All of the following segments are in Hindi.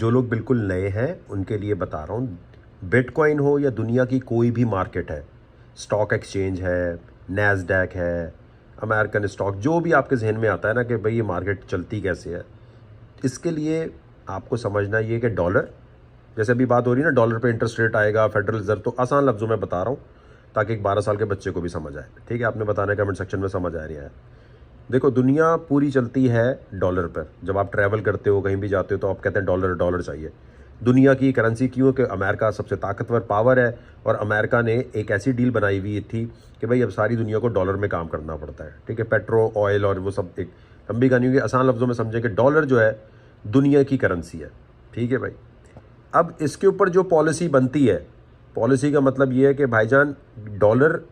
जो लोग बिल्कुल नए हैं उनके लिए बता रहा हूँ, बिटकॉइन हो या दुनिया की कोई भी मार्केट है, स्टॉक एक्सचेंज है, नैस्डैक है, अमेरिकन स्टॉक, जो भी आपके जहन में आता है ना कि भाई ये मार्केट चलती कैसे है, इसके लिए आपको समझना ये कि डॉलर, जैसे अभी बात हो रही है ना डॉलर पे इंटरेस्ट रेट आएगा फेडरल रिजर्व, तो आसान लफ्ज़ों में बता रहा हूँ ताकि एक 12 साल के बच्चे को भी समझ आए। ठीक है, आपने बताना कमेंट सेक्शन में समझ आ रहा है। देखो, दुनिया पूरी चलती है डॉलर पर। जब आप ट्रैवल करते हो, कहीं भी जाते हो, तो आप कहते हैं डॉलर डॉलर चाहिए। दुनिया की करेंसी क्यों? कि अमेरिका सबसे ताकतवर पावर है और अमेरिका ने एक ऐसी डील बनाई हुई थी कि भाई अब सारी दुनिया को डॉलर में काम करना पड़ता है। ठीक है, पेट्रो ऑयल और वो सब एक लंबी कहानी होगी। आसान लफ्ज़ों में समझें कि डॉलर जो है दुनिया की करेंसी है। ठीक है भाई, अब इसके ऊपर जो पॉलिसी बनती है, पॉलिसी का मतलब ये है कि भाईजान डॉलर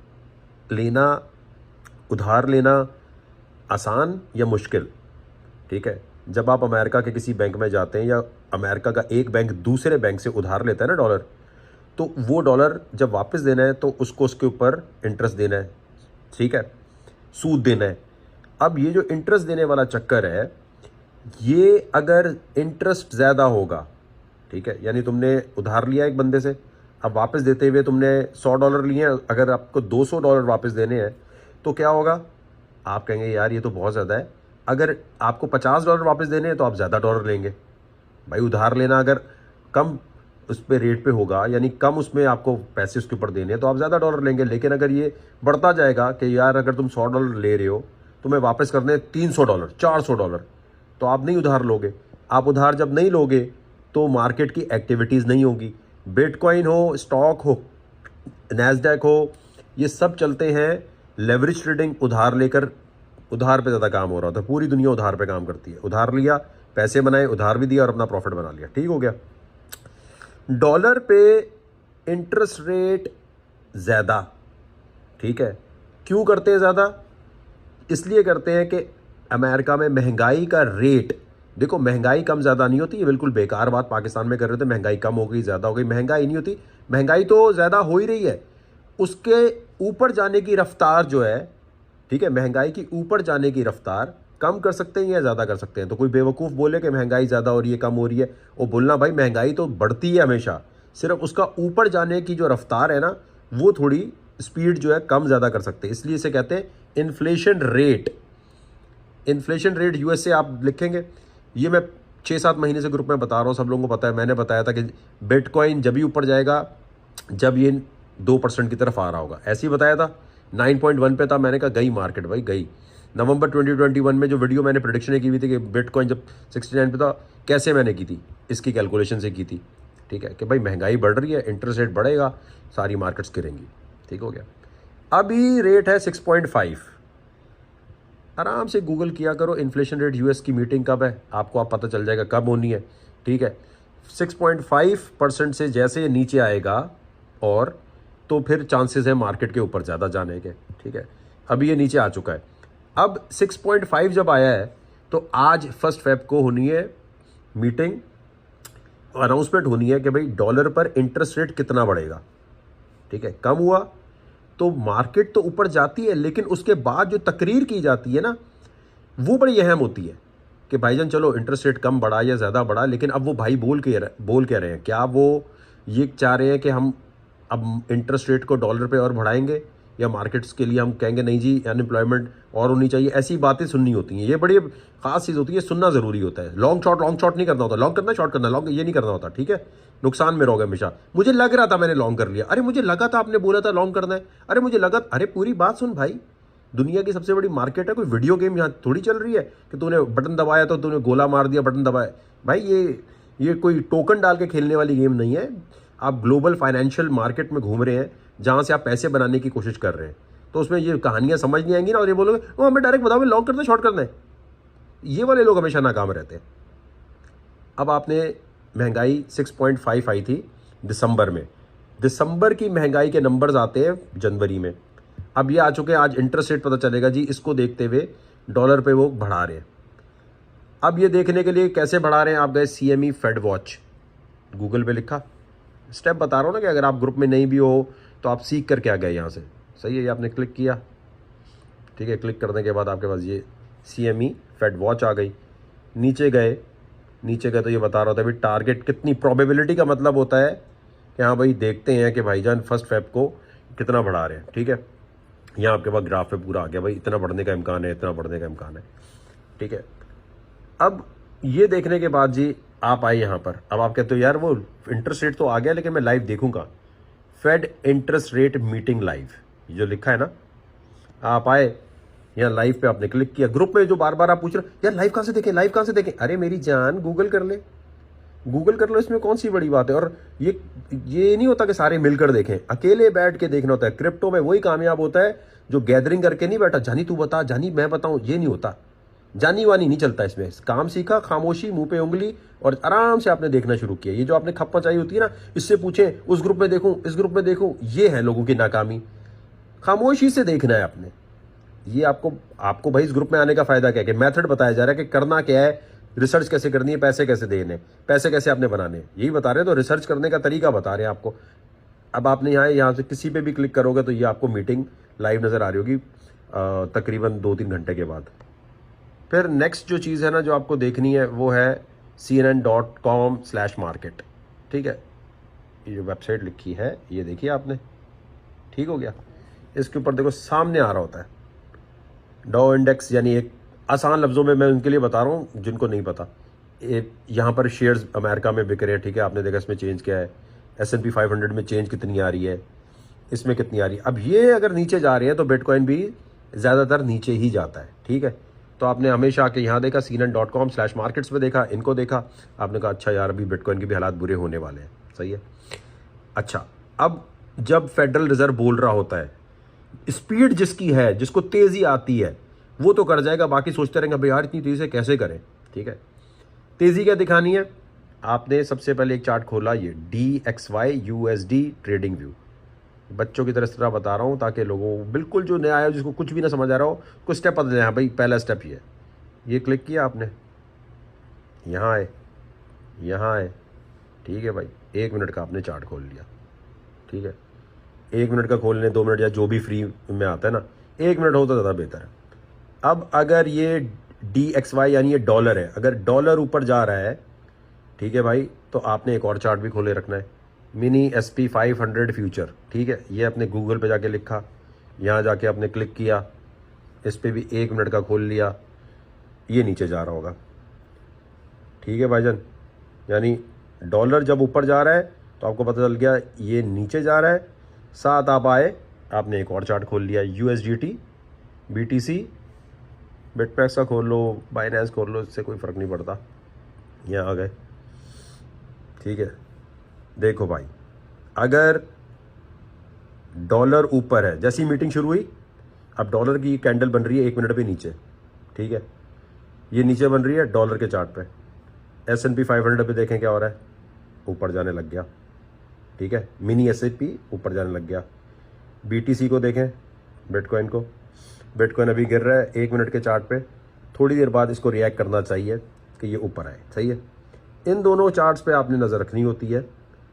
लेना, उधार लेना आसान या मुश्किल? ठीक है, जब आप अमेरिका के किसी बैंक में जाते हैं या अमेरिका का एक बैंक दूसरे बैंक से उधार लेता है ना डॉलर, तो वो डॉलर जब वापस देना है तो उसको उसके ऊपर इंटरेस्ट देना है। ठीक है, सूद देना है। अब ये जो इंटरेस्ट देने वाला चक्कर है, ये अगर इंटरेस्ट ज़्यादा होगा, ठीक है, यानी तुमने उधार लिया एक बंदे से, अब वापस देते हुए तुमने $100 लिए हैं, अगर आपको $200 वापस देने हैं तो क्या होगा? आप कहेंगे यार ये तो बहुत ज़्यादा है। अगर आपको $50 वापस देने हैं तो आप ज़्यादा डॉलर लेंगे। भाई उधार लेना अगर कम उस पर रेट पे होगा, यानी कम उसमें आपको पैसे उसके ऊपर देने हैं, तो आप ज़्यादा डॉलर लेंगे। लेकिन अगर ये बढ़ता जाएगा कि यार अगर तुम $100 ले रहे हो, तुम्हें वापस करने $300, $400, तो आप नहीं उधार लोगे। आप उधार जब नहीं लोगे तो मार्केट की एक्टिविटीज़ नहीं होगी। बिटकॉइन हो, स्टॉक हो, नैस्डैक हो, ये सब चलते हैं लेवरेज ट्रेडिंग, उधार लेकर। उधार पे ज़्यादा काम हो रहा था, पूरी दुनिया उधार पे काम करती है। उधार लिया, पैसे बनाए, उधार भी दिया और अपना प्रॉफिट बना लिया। ठीक हो गया। डॉलर पे इंटरेस्ट रेट ज़्यादा, ठीक है, क्यों करते हैं ज़्यादा? इसलिए करते हैं कि अमेरिका में महंगाई का रेट, देखो महंगाई कम ज़्यादा नहीं होती, ये बिल्कुल बेकार बात पाकिस्तान में कर रहे थे महंगाई कम हो गई ज़्यादा हो गई। महंगाई नहीं होती, महंगाई तो ज़्यादा हो ही रही है। उसके ऊपर जाने की रफ्तार जो है, ठीक है, महंगाई की ऊपर जाने की रफ्तार कम कर सकते हैं या ज़्यादा कर सकते हैं। तो कोई बेवकूफ़ बोले कि महंगाई ज़्यादा हो रही है, कम हो रही है, वो बोलना भाई महंगाई तो बढ़ती है हमेशा, सिर्फ उसका ऊपर जाने की जो रफ्तार है ना, वो थोड़ी स्पीड जो है कम ज़्यादा कर सकते हैं। इसलिए इसे कहते हैं inflation rate. Inflation rate US से आप लिखेंगे, ये मैं 6-7 महीने से ग्रुप में बता रहा हूँ, सब लोगों को पता है। मैंने बताया था कि बिटकॉइन जब भी ऊपर जाएगा जब ये 2% की तरफ आ रहा होगा, ऐसे ही बताया था। 9.1 पे था, मैंने कहा गई मार्केट भाई, गई। नवंबर 2021 में जो वीडियो मैंने प्रेडिक्शन की हुई थी कि बिटकॉइन जब 69 पे था, कैसे मैंने की थी? इसकी कैलकुलेशन से की थी। ठीक है, कि भाई महंगाई बढ़ रही है, इंटरेस्ट रेट बढ़ेगा, सारी मार्केट्स गिरेंगी। ठीक हो गया। अभी रेट है 6.5। आराम से गूगल किया करो इन्फ्लेशन रेट यूएस की मीटिंग कब है, आपको आप पता चल जाएगा कब होनी है। ठीक है, 6.5% से जैसे नीचे आएगा और तो फिर चांसेस है मार्केट के ऊपर ज़्यादा जाने के। ठीक है, अभी ये नीचे आ चुका है। अब 6.5 जब आया है तो आज 1 फ़रवरी को होनी है मीटिंग, अनाउंसमेंट होनी है कि भाई डॉलर पर इंटरेस्ट रेट कितना बढ़ेगा। ठीक है, कम हुआ तो मार्केट तो ऊपर जाती है, लेकिन उसके बाद जो तकरीर की जाती है ना, वो बड़ी अहम होती है कि भाईजान चलो इंटरेस्ट रेट कम बढ़ा या ज़्यादा बढ़ा, लेकिन अब वो भाई बोल के रहे हैं, क्या वो ये चाह रहे हैं कि हम अब इंटरेस्ट रेट को डॉलर पे और बढ़ाएंगे, या मार्केट्स के लिए हम कहेंगे नहीं जी अनएम्प्लॉयमेंट और होनी चाहिए? ऐसी बातें सुननी होती हैं, ये बड़ी खास चीज़ होती है, सुनना ज़रूरी होता है। लॉन्ग शॉट नहीं करना होता, लॉन्ग करना शॉर्ट करना, लॉन्ग ये नहीं करना होता। ठीक है, नुकसान में रहोगे हमेशा। मुझे लग रहा था मैंने लॉन्ग कर लिया, अरे मुझे लगा था आपने बोला था लॉन्ग करना है, अरे मुझे लगा, अरे पूरी बात सुन भाई, दुनिया की सबसे बड़ी मार्केट है, कोई वीडियो गेम यहाँ थोड़ी चल रही है कि तूने बटन दबाया तो तूने गोला मार दिया, बटन दबाया। भाई ये कोई टोकन डाल के खेलने वाली गेम नहीं है। आप ग्लोबल फाइनेंशियल मार्केट में घूम रहे हैं जहाँ से आप पैसे बनाने की कोशिश कर रहे हैं, तो उसमें ये कहानियाँ समझ नहीं आएंगी ना, और ये बोलोगे वो हमें डायरेक्ट बताओ लॉन्ग करना है शॉर्ट करना है, ये वाले लोग हमेशा नाकाम रहते हैं। अब आपने महंगाई 6.5 आई थी दिसंबर में, दिसंबर की महंगाई के नंबर्स आते हैं जनवरी में, अब ये आ चुके हैं। आज इंटरेस्ट रेट पता चलेगा जी, इसको देखते हुए डॉलर पे वो बढ़ा रहे हैं। अब ये देखने के लिए कैसे बढ़ा रहे हैं, आप गए CME फेड वॉच, गूगल पे लिखा, स्टेप बता रहा हूँ ना कि अगर आप ग्रुप में नहीं भी हो तो आप सीख कर क्या गए यहाँ से। सही है, ये आपने क्लिक किया। ठीक है, क्लिक करने के बाद आपके पास ये CME फेड वॉच आ गई। नीचे गए नीचे का तो ये बता रहा होता है भाई टारगेट कितनी, प्रोबेबिलिटी का मतलब होता है कि हाँ भाई देखते हैं कि भाईजान फर्स्ट फेब को कितना बढ़ा रहे हैं, ठीक है। यहाँ आपके पास ग्राफ पे पूरा आ गया भाई, इतना बढ़ने का इम्कान है, इतना बढ़ने का इम्कान है, ठीक है। अब ये देखने के बाद जी आप आए यहाँ पर, अब आप कहते हो यार वो इंटरेस्ट रेट तो आ गया लेकिन मैं लाइव देखूंगा, Fed interest rate meeting live जो लिखा है ना, आप आए यहाँ लाइव पे आपने क्लिक किया। ग्रुप में जो बार बार आप पूछ रहे यार लाइव कहाँ से देखें, लाइव कहाँ से देखें, अरे मेरी जान गूगल कर ले, गूगल कर लो, इसमें कौन सी बड़ी बात है। और ये नहीं होता कि सारे मिलकर देखें, अकेले बैठ के देखना होता है। क्रिप्टो में वही कामयाब होता है जो गैदरिंग करके नहीं बैठा, जानी तू बता, जानी मैं बताऊं, ये नहीं होता, जानी वानी नहीं चलता इसमें। काम सीखा, खामोशी, मुंह पे उंगली, और आराम से आपने देखना शुरू किया। ये जो आपने खप्पा चाहिए होती है ना, इससे पूछें उस ग्रुप में देखूं, इस ग्रुप में देखूं, ये है लोगों की नाकामी। खामोशी से देखना है आपने। ये आपको भाई इस ग्रुप में आने का फायदा क्या है कि मेथड बताया जा रहा है कि करना क्या है, रिसर्च कैसे करनी है, पैसे कैसे देने, पैसे कैसे आपने बनाने, यही बता रहे हैं। तो रिसर्च करने का तरीका बता रहे हैं आपको। अब आपने यहाँ से किसी पे भी क्लिक करोगे तो ये आपको मीटिंग लाइव नजर आ रही होगी तकरीबन 2-3 घंटे के बाद। फिर नेक्स्ट जो चीज़ है ना जो आपको देखनी है वो है cnn.com/market, ठीक है। ये जो वेबसाइट लिखी है ये देखिए आपने, ठीक हो गया। इसके ऊपर देखो सामने आ रहा होता है डाउ इंडेक्स, यानी एक आसान लफ्ज़ों में मैं उनके लिए बता रहा हूँ जिनको नहीं पता। यहाँ पर शेयर्स अमेरिका में बिक रहे हैं, ठीक है। आपने देखा इसमें चेंज क्या है, S&P 500 में चेंज कितनी आ रही है, इसमें कितनी आ रही है। अब ये अगर नीचे जा रहे हैं तो बिटकॉइन भी ज़्यादातर नीचे ही जाता है, ठीक है। तो आपने हमेशा आके यहाँ देखा cnn.com/markets में देखा, इनको देखा, आपने कहा अच्छा यार अभी बिटकॉइन के भी हालात बुरे होने वाले हैं, सही है। अच्छा, अब जब फेडरल रिजर्व बोल रहा होता है, स्पीड जिसकी है, जिसको तेजी आती है वो तो कर जाएगा, बाकी सोचते रहेंगे भाई यार इतनी तेजी से कैसे करें, ठीक है। तेजी क्या दिखानी है, आपने सबसे पहले एक चार्ट खोला, ये DXY USD ट्रेडिंग व्यू। बच्चों की तरह बता रहा हूं ताकि लोगों बिल्कुल जो नया आया जिसको कुछ भी ना समझ आ रहा हो, कुछ स्टेप पता चले, हाँ भाई पहला स्टेप ये क्लिक किया आपने, यहाँ आए, ठीक है भाई। 1 मिनट का आपने चार्ट खोल लिया, ठीक है। 1 मिनट का खोलने, 2 मिनट या जो भी फ्री में आता है ना, 1 मिनट हो तो ज़्यादा बेहतर है। अब अगर ये DXY यानी ये डॉलर है, अगर डॉलर ऊपर जा रहा है, ठीक है भाई, तो आपने एक और चार्ट भी खोले रखना है, मिनी SP 500 फ्यूचर, ठीक है। ये आपने गूगल पे जाके लिखा, यहाँ जाके आपने क्लिक किया, इस पर भी 1 मिनट का खोल लिया, ये नीचे जा रहा होगा, ठीक है भाईजान। यानी डॉलर जब ऊपर जा रहा है तो आपको पता चल गया ये नीचे जा रहा है। साथ आप आए, आपने एक और चार्ट खोल लिया, USDT BTC, बिटमैक्स का खोल लो, बाइनेंस खोल लो, इससे कोई फ़र्क नहीं पड़ता। यहाँ आ गए, ठीक है। देखो भाई, अगर डॉलर ऊपर है, जैसी मीटिंग शुरू हुई, अब डॉलर की कैंडल बन रही है 1 मिनट पे नीचे, ठीक है। ये नीचे बन रही है डॉलर के चार्ट पे। S&P 500 पे देखें क्या हो रहा है, ऊपर जाने लग गया, ठीक है। मिनी S&P ऊपर जाने लग गया। BTC को देखें, बिटकॉइन अभी गिर रहा है 1 मिनट के चार्ट पे, थोड़ी देर बाद इसको रिएक्ट करना चाहिए कि ये ऊपर आए, सही है। इन दोनों चार्ट्स पे आपने नज़र रखनी होती है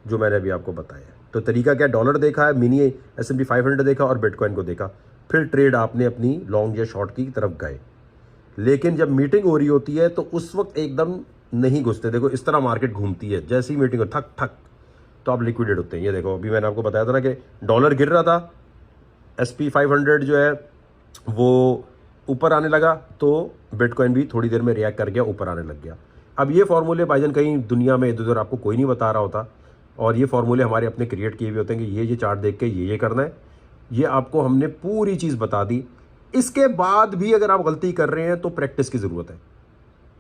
जो मैंने अभी आपको बताया। तो तरीका क्या, डॉलर देखा है, मिनी S&P 500 देखा और बिटकॉइन को देखा, फिर ट्रेड आपने अपनी लॉन्ग या शॉर्ट की तरफ गए। लेकिन जब मीटिंग हो रही होती है तो उस वक्त एकदम नहीं घुसते। देखो इस तरह मार्केट घूमती है, जैसी मीटिंग हो ठक ठक तो आप लिक्विडेट होते हैं। ये देखो अभी मैंने आपको बताया था ना कि डॉलर गिर रहा था, SP 500 जो है वो ऊपर आने लगा, तो बिटकॉइन भी थोड़ी देर में रिएक्ट कर गया, ऊपर आने लग गया। अब ये फार्मूले भाईजान कहीं दुनिया में इधर उधर आपको कोई नहीं बता रहा होता, और ये फार्मूले हमारे अपने क्रिएट किए हुए होते हैं कि ये चार्ट देख के ये करना है। ये आपको हमने पूरी चीज़ बता दी। इसके बाद भी अगर आप गलती कर रहे हैं तो प्रैक्टिस की ज़रूरत है,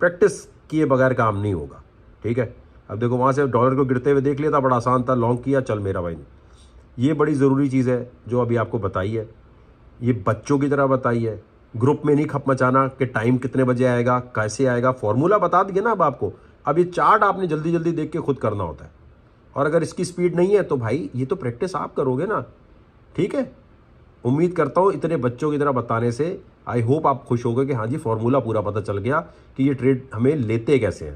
प्रैक्टिस किए बगैर काम नहीं होगा, ठीक है। अब देखो वहाँ से डॉलर को गिरते हुए देख लिया था, बड़ा आसान था, लॉन्ग किया, चल मेरा भाई। ये बड़ी ज़रूरी चीज़ है जो अभी आपको बताई है, ये बच्चों की तरह बताई है। ग्रुप में नहीं खप मचाना कि टाइम कितने बजे आएगा, कैसे आएगा, फॉर्मूला बता दिया ना अब आपको। अब ये चार्ट आपने जल्दी जल्दी देख के खुद करना होता है, और अगर इसकी स्पीड नहीं है तो भाई ये तो प्रैक्टिस आप करोगे ना, ठीक है। उम्मीद करता हूँ इतने बच्चों की तरह बताने से आई होप आप खुश हो गए कि हाँ जी फॉर्मूला पूरा पता चल गया कि ये ट्रेड हमें लेते कैसे हैं।